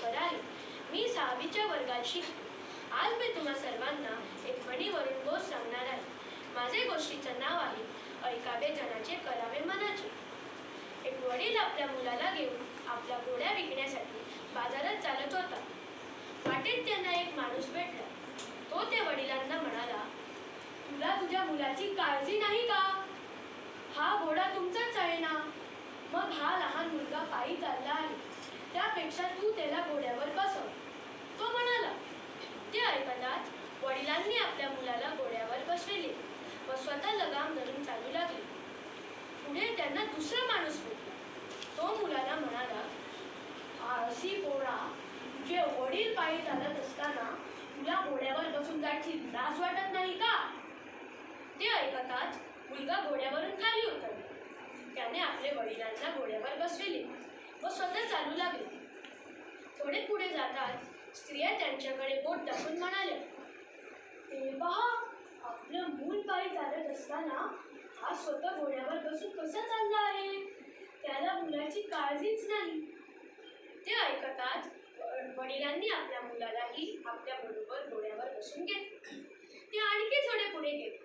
सागर आहे. मी 6वीच्या वर्गात शिकतो. आज मी तुम्हा सर्वांना एक म्हणीवरून गोष्ट सांगणार आहे. माझे गोष्टीचं नाव आहे ऐकावे जनाचे करावे मनाचे. एक वडील आपल्या मुलाला घेऊन आपल्या घोड्या विकण्यासाठी बाजारात चालत होता. वाटेत त्यांना एक माणूस भेटला. तो त्या वडिलांना म्हणाला, तुला तुझ्या मुलाची काळजी नाही का? हा घोडा तुमचाच आहे ना. मग हा लहान मुलगा पायी चालला आहे, त्यापेक्षा तू त्याला घोड्यावर बसव, तो म्हणाला. ते ऐकताच वडिलांनी आपल्या मुलाला घोड्यावर बसविले व स्वतः लगाम धरून चालू लागले. पुढे त्यांना दुसरा माणूस भेटला. तो मुलाला म्हणाला, आळशी पोरा, तुझे वडील पायी चालत असताना तुला घोड्यावर बसून जायची लाज वाटत नाही का? ते ऐकताच मुलगा घोड्यावरून खाली उतरला. त्याने आपले वडिलांना घोड्यावर बसविले व स्वतः चालू लागले. थोडे पुढे जातात स्त्रिया त्यांच्याकडे बोट दाखवून म्हणाल्या, हे पहा, आपलं मूल पायी चालत असताना हा स्वतः घोड्यावर बसून कसा चालला आहे. त्याला मुलाची काळजीच नाही. ते ऐकताच वडिलांनी आपल्या मुलालाही आपल्या बरोबर घोड्यावर बसून घेतले. ते आणखी थोडे पुढे गेले.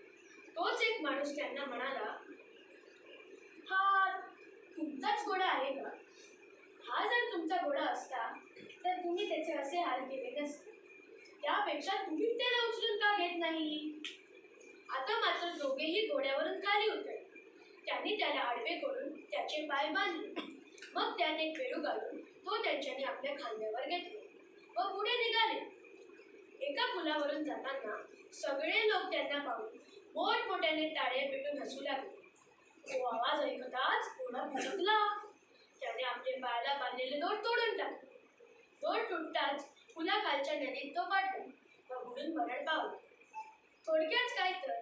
तोच एक माणूस त्यांना म्हणाला, हा तुमचाच घोडा आहे का? हा जर तुमचा घोडा असता तर तुम्ही त्याचे असे हाल केले नसते. त्यापेक्षा तुम्ही त्याला उचलून का घेत नाही? आता मात्र दोघेही घोड्यावरून खाली उतरले. त्यांनी त्याला आडवे करून त्याचे पाय बांधले. मग त्याने पेरू घालून तो त्यांच्याने आपल्या खांद्यावर घेतले व पुढे निघाले. एका पुलावरून जाताना सगळे लोक त्यांना पाहून मोठमोठ्याने टाळ्या पेटून हसू लागले. तो आवाज ऐकताच घोडा भडकला. त्याने आपले पायाला बांधलेले दोर तोडून टाकले. दोर तुटताच पुलाखालच्या नदीत तो पडला व बुडून मरण पावला. थोडक्यात काय तर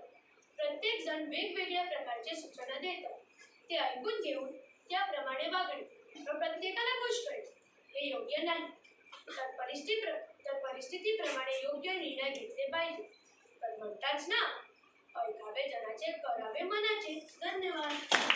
प्रत्येक जण वेगवेगळ्या प्रकारचे सूचना देतात. ते ऐकून घेऊन त्याप्रमाणे वागणे व प्रत्येकाला खुश करणे हे योग्य नाही. तर परिस्थितीप्रमाणे योग्य निर्णय घेतले पाहिजे. तर म्हणताच ना, ऐकावे जनाचे करावे मनाचे. धन्यवाद.